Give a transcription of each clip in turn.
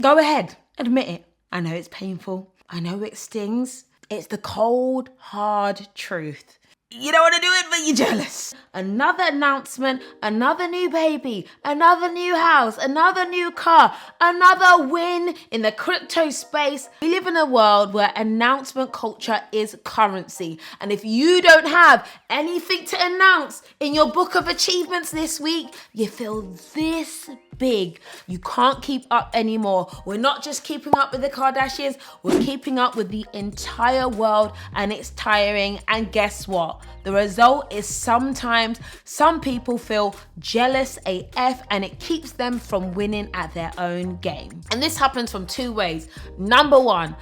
Go ahead, admit it. I know it's painful. I know it stings. It's the cold, hard truth. You don't want to do it, but you're jealous. Another announcement, another new baby, another new house, another new car, another win in the crypto space. We live in a world where announcement culture is currency. And if you don't have anything to announce in your book of achievements this week, you feel this big. You can't keep up anymore. We're not just keeping up with the Kardashians, we're keeping up with the entire world, and it's tiring. And guess what? The result is sometimes some people feel jealous AF, and it keeps them from winning at their own game. And this happens from two ways. Number one,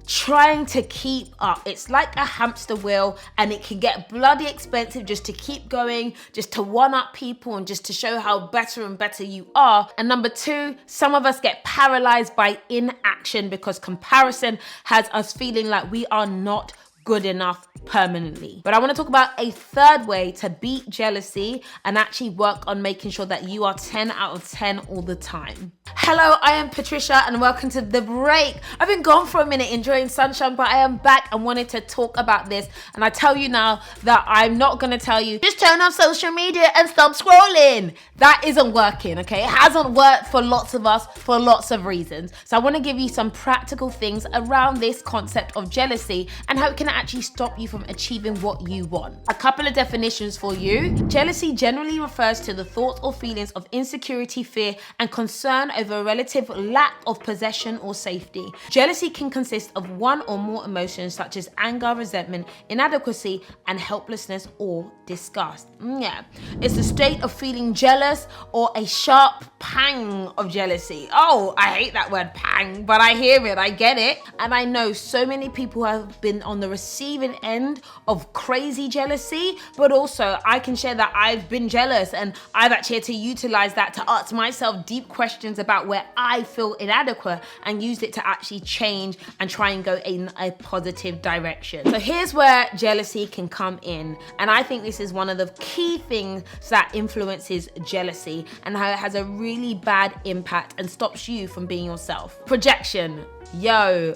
trying to keep up. It's like a hamster wheel, and it can get bloody expensive just to keep going, just to one up people and just to show how better and better you are. And number two, some of us get paralyzed by inaction because comparison has us feeling like we are not good enough permanently. But I want to talk about a third way to beat jealousy and actually work on making sure that you are 10 out of 10 all the time. Hello, I am Patricia and welcome to The Break. I've been gone for a minute enjoying sunshine, but I am back and wanted to talk about this. And I tell you now that I'm not going to tell you, just turn off social media and stop scrolling. That isn't working, okay? It hasn't worked for lots of us for lots of reasons. So I want to give you some practical things around this concept of jealousy and how it can actually stop you from achieving what you want. A couple of definitions for you. Jealousy generally refers to the thoughts or feelings of insecurity, fear, and concern over a relative lack of possession or safety. Jealousy can consist of one or more emotions such as anger, resentment, inadequacy, and helplessness or disgust. It's a state of feeling jealous or a sharp pang of jealousy. Oh, I hate that word pang, but I hear it, I get it. And I know so many people have been on the receiving end of crazy jealousy, but also I can share that I've been jealous and I've actually had to utilize that to ask myself deep questions about where I feel inadequate and use it to actually change and try and go in a positive direction. So here's where jealousy can come in, and I think this is one of the key things that influences jealousy and how it has a really bad impact and stops you from being yourself. Projection.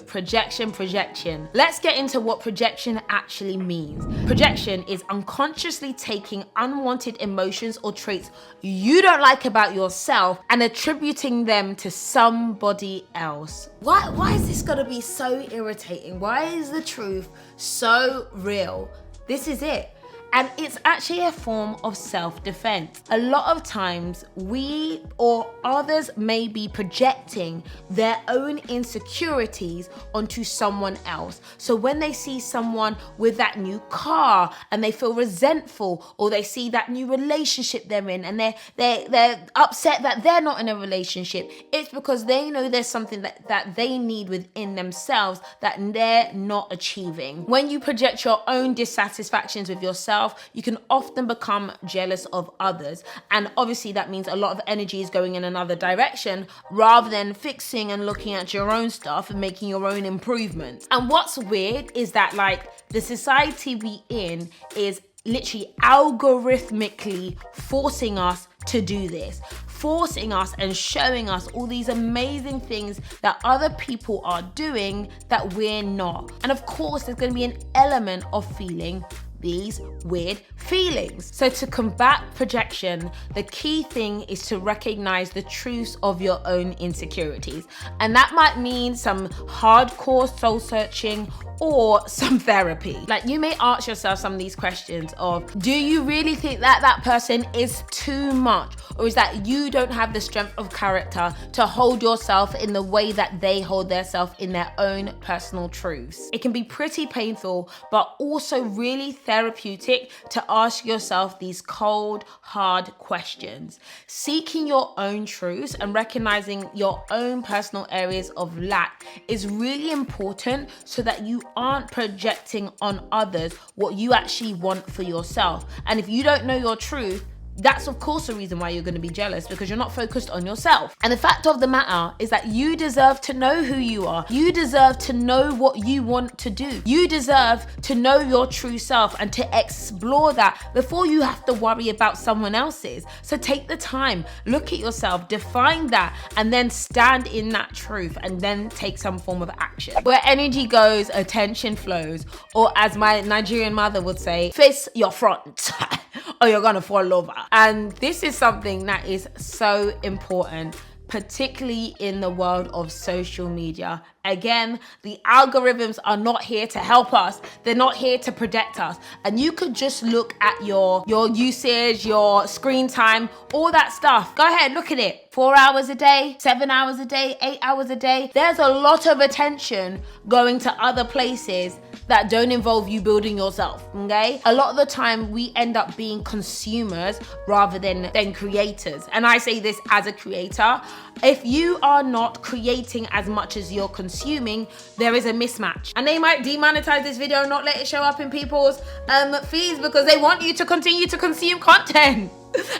Projection. Let's get into what projection actually means. Projection is unconsciously taking unwanted emotions or traits you don't like about yourself and attributing them to somebody else. Why is this gonna be so irritating? Why is the truth so real? This is it. And it's actually a form of self-defense. A lot of times we or others may be projecting their own insecurities onto someone else. So when they see someone with that new car and they feel resentful, or they see that new relationship they're in and they're upset that they're not in a relationship, it's because they know there's something that they need within themselves that they're not achieving. When you project your own dissatisfactions with yourself, you can often become jealous of others. And obviously that means a lot of energy is going in another direction rather than fixing and looking at your own stuff and making your own improvements. And what's weird is that the society we in is literally algorithmically forcing us to do this, forcing us and showing us all these amazing things that other people are doing that we're not. And of course, there's going to be an element of feeling these weird feelings. So to combat projection, the key thing is to recognize the truths of your own insecurities. And that might mean some hardcore soul searching or some therapy. You may ask yourself some of these questions of, do you really think that that person is too much? Or is that you don't have the strength of character to hold yourself in the way that they hold themselves in their own personal truths? It can be pretty painful, but also really therapeutic to ask yourself these cold, hard questions. Seeking your own truths and recognizing your own personal areas of lack is really important so that you aren't projecting on others what you actually want for yourself. And if you don't know your truth, That's of course the reason why you're going to be jealous, because you're not focused on yourself. And the fact of the matter is that you deserve to know who you are. You deserve to know what you want to do. You deserve to know your true self and to explore that before you have to worry about someone else's. So take the time, look at yourself, define that, and then stand in that truth, and then take some form of action. Where energy goes, attention flows, or as my Nigerian mother would say, face your front or you're gonna fall over. And this is something that is so important, particularly in the world of social media. Again, the algorithms are not here to help us. They're not here to protect us. And you could just look at your usage, your screen time, all that stuff. Go ahead, look at it. 4 hours a day, 7 hours a day, 8 hours a day. There's a lot of attention going to other places that don't involve you building yourself, okay? A lot of the time we end up being consumers rather than creators. And I say this as a creator. If you are not creating as much as you're consuming, there is a mismatch. And they might demonetize this video and not let it show up in people's feeds because they want you to continue to consume content.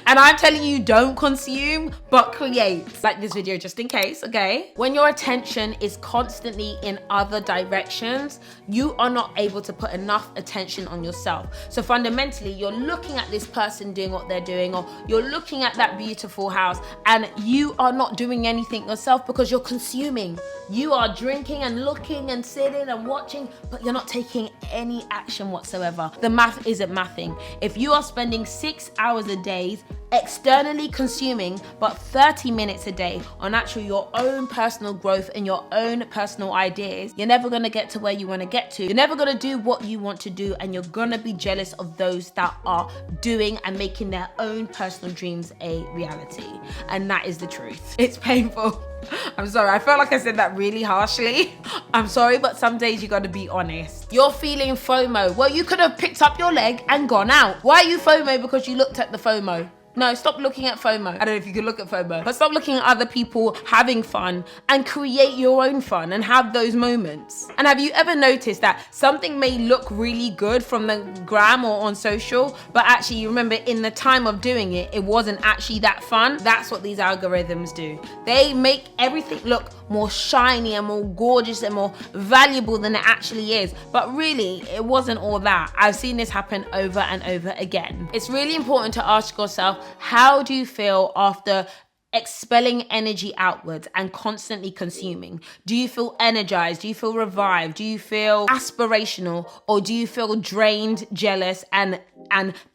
And I'm telling you, don't consume, but create. Like this video just in case, okay? When your attention is constantly in other directions, you are not able to put enough attention on yourself. So fundamentally, you're looking at this person doing what they're doing, or you're looking at that beautiful house, and you are not doing anything yourself because you're consuming. You are drinking and looking and sitting and watching, but you're not taking any action whatsoever. The math isn't mathing. If you are spending 6 hours a day externally consuming, but 30 minutes a day on actually your own personal growth and your own personal ideas, you're never going to get to where you want to get to. You're never going to do what you want to do, and you're going to be jealous of those that are doing and making their own personal dreams a reality. And that is the truth. It's painful. I'm sorry, I felt like I said that really harshly. I'm sorry, but some days you gotta be honest. You're feeling FOMO. Well, you could have picked up your leg and gone out. Why are you FOMO? Because you looked at the FOMO. No, stop looking at FOMO. I don't know if you can look at FOMO, but stop looking at other people having fun and create your own fun and have those moments. And have you ever noticed that something may look really good from the gram or on social, but actually you remember in the time of doing it, it wasn't actually that fun? That's what these algorithms do. They make everything look more shiny and more gorgeous and more valuable than it actually is. But really, it wasn't all that. I've seen this happen over and over again. It's really important to ask yourself, how do you feel after expelling energy outwards and constantly consuming? Do you feel energized? Do you feel revived? Do you feel aspirational? Or do you feel drained, jealous, and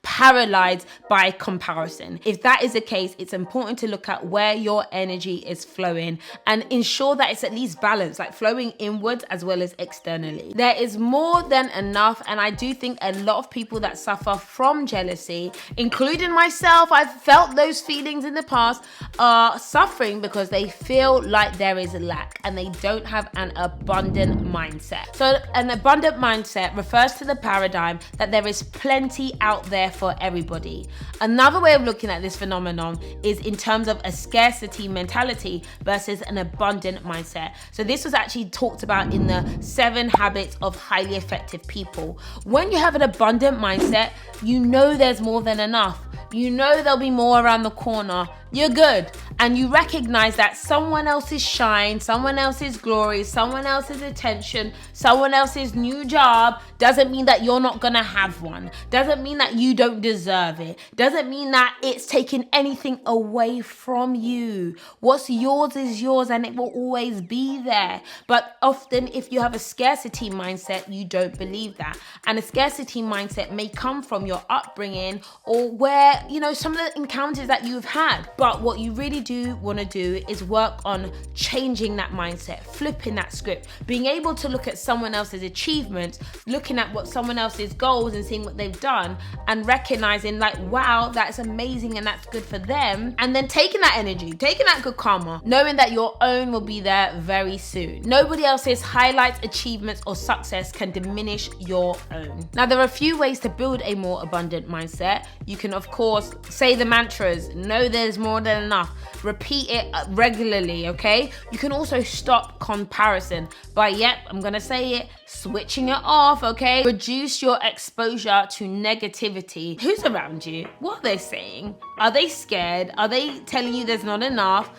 paralyzed by comparison? If that is the case, it's important to look at where your energy is flowing and ensure that it's at least balanced, like flowing inwards as well as externally. There is more than enough, and I do think a lot of people that suffer from jealousy, including myself, I've felt those feelings in the past, are suffering because they feel like there is a lack and they don't have an abundant mindset. So an abundant mindset refers to the paradigm that there is plenty out there for everybody. Another way of looking at this phenomenon is in terms of a scarcity mentality versus an abundant mindset. So this was actually talked about in the 7 habits of highly effective people. When you have an abundant mindset, you know there's more than enough. You know there'll be more around the corner. You're good. And you recognize that someone else's shine, someone else's glory, someone else's attention, someone else's new job doesn't mean that you're not gonna have one. Doesn't mean that you don't deserve it. Doesn't mean that it's taking anything away from you. What's yours is yours and it will always be there. But often if you have a scarcity mindset, you don't believe that. And a scarcity mindset may come from your upbringing or where, some of the encounters that you've had. But what you really do want to do is work on changing that mindset, flipping that script, being able to look at someone else's achievements, looking at what someone else's goals and seeing what they've done and recognizing like, wow, that's amazing and that's good for them. And then taking that energy, taking that good karma, knowing that your own will be there very soon. Nobody else's highlights, achievements, or success can diminish your own. Now, there are a few ways to build a more abundant mindset. You can, of course, say the mantras, know there's more more than enough. Repeat it regularly, okay? You can also stop comparison by, I'm gonna say it, switching it off, okay? Reduce your exposure to negativity. Who's around you? What are they saying? Are they scared? Are they telling you there's not enough?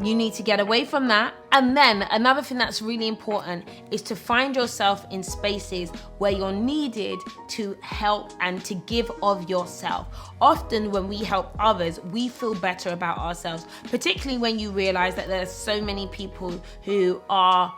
You need to get away from that. And then another thing that's really important is to find yourself in spaces where you're needed to help and to give of yourself. Often when we help others, we feel better about ourselves, particularly when you realize that there's so many people who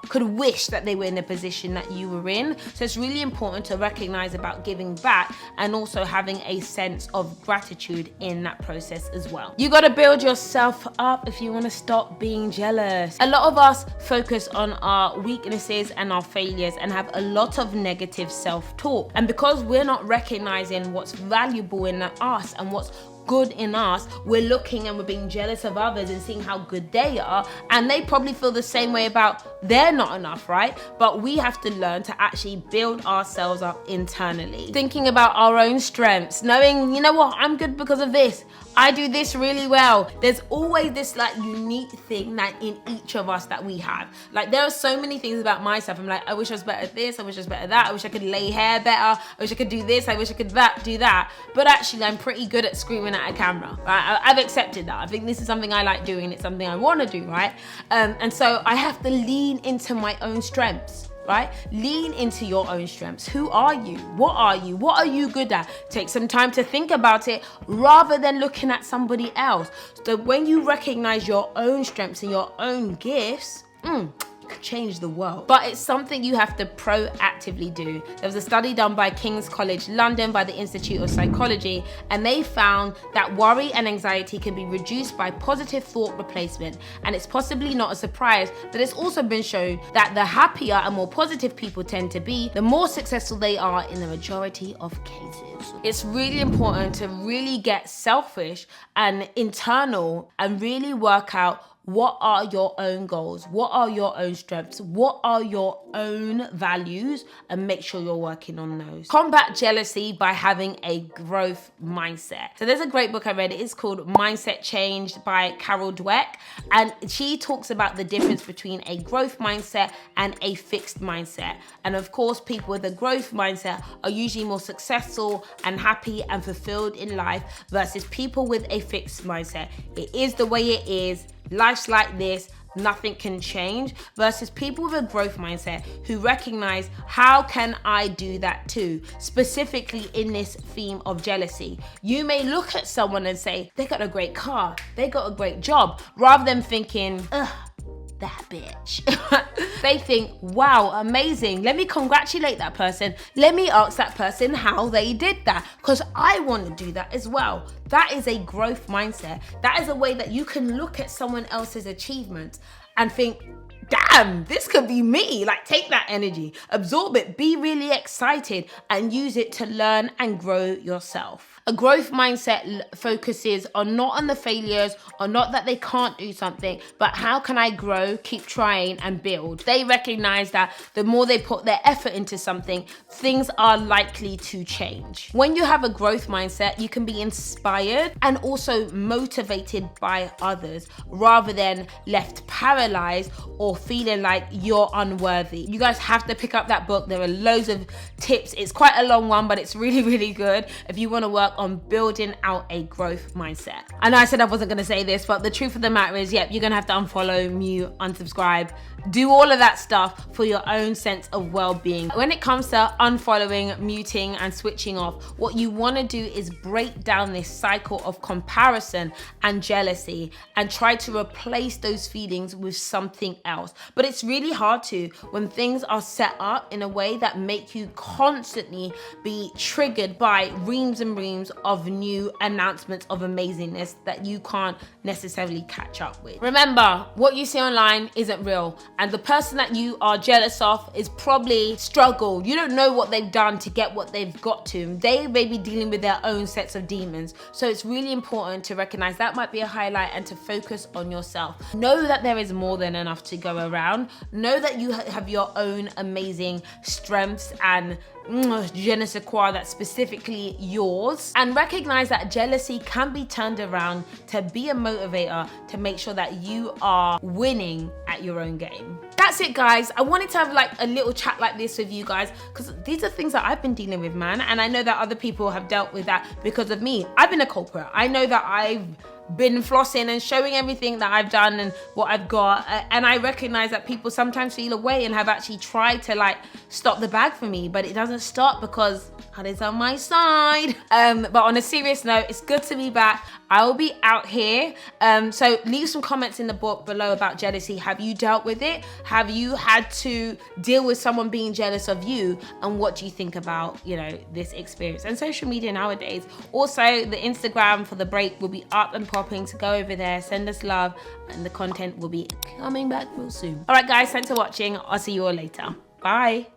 could wish that they were in the position that you were in. So it's really important to recognize about giving back and also having a sense of gratitude in that process as well. You got to build yourself up if you want to stop being jealous. A lot of us focus on our weaknesses and our failures and have a lot of negative self-talk. And because we're not recognizing what's valuable in us and what's good in us, we're looking and we're being jealous of others and seeing how good they are, and they probably feel the same way about they're not enough, right? But we have to learn to actually build ourselves up internally, thinking about our own strengths, knowing, you know what, I'm good because of this, I do this really well. There's always this like unique thing that in each of us that we have. Like there are so many things about myself. I'm like, I wish I was better at this, I wish I was better at that, I wish I could lay hair better, I wish I could do this, I wish I could do that. But actually I'm pretty good at screaming at a camera, right? I've accepted that. I think this is something I like doing, it's something I want to do, right? And so I have to lean into my own strengths. Right? Lean into your own strengths. Who are you? What are you? What are you good at? Take some time to think about it rather than looking at somebody else. So when you recognize your own strengths and your own gifts, you could change the world. But it's something you have to proactively do. There was a study done by King's College London by the Institute of Psychology, and they found that worry and anxiety can be reduced by positive thought replacement. And it's possibly not a surprise that it's also been shown that the happier and more positive people tend to be, the more successful they are in the majority of cases. It's really important to really get selfish and internal and really work out what are your own goals? What are your own strengths? What are your own values? And make sure you're working on those. Combat jealousy by having a growth mindset. So there's a great book I read. It's called Mindset Changed by Carol Dweck. And she talks about the difference between a growth mindset and a fixed mindset. And of course, people with a growth mindset are usually more successful and happy and fulfilled in life versus people with a fixed mindset. It is the way it is. Life's like this, nothing can change, versus people with a growth mindset who recognize, how can I do that too? Specifically in this theme of jealousy. You may look at someone and say, they got a great car, they got a great job, rather than thinking, ugh, that bitch. They think, wow, amazing. Let me congratulate that person. Let me ask that person how they did that, because I want to do that as well. That is a growth mindset. That is a way that you can look at someone else's achievements and think, damn, this could be me. Like, take that energy, absorb it, be really excited, and use it to learn and grow yourself. A growth mindset focuses not on the failures or not that they can't do something, but how can I grow, keep trying, and build. They recognize that the more they put their effort into something, things are likely to change. When you have a growth mindset, you can be inspired and also motivated by others rather than left paralyzed or feeling like you're unworthy. You guys have to pick up that book. There are loads of tips. It's quite a long one, but it's really, really good if you want to work on building out a growth mindset. I know I said I wasn't going to say this, but the truth of the matter is, you're going to have to unfollow, mute, unsubscribe, do all of that stuff for your own sense of well-being. When it comes to unfollowing, muting, and switching off, what you want to do is break down this cycle of comparison and jealousy and try to replace those feelings with something else. But it's really hard to when things are set up in a way that make you constantly be triggered by reams and reams of new announcements of amazingness that you can't necessarily catch up with. Remember, what you see online isn't real, and the person that you are jealous of is probably struggled. You don't know what they've done to get what they've got to. They may be dealing with their own sets of demons. So it's really important to recognize that might be a highlight and to focus on yourself. Know that there is more than enough to go go around. Know that you have your own amazing strengths and je ne sais quoi that's specifically yours, and recognize that jealousy can be turned around to be a motivator to make sure that you are winning at your own game. That's it, guys. I wanted to have like a little chat like this with you guys because these are things that I've been dealing with, man, and I know that other people have dealt with that because of me. I've been a culprit. I know that I've been flossing and showing everything that I've done and what I've got, and I recognize that people sometimes feel away and have actually tried to like stop the bag for me, but it doesn't stop because God is on my side. But on a serious note, it's good to be back. I will be out here, so leave some comments in the book below about jealousy. Have you dealt with it? Have you had to deal with someone being jealous of you? And what do you think about, you know, this experience and social media nowadays? Also, the Instagram for the break will be up and popping, to go over there, send us love, and the content will be coming back real soon. All right, guys, thanks for watching. I'll see you all later. Bye.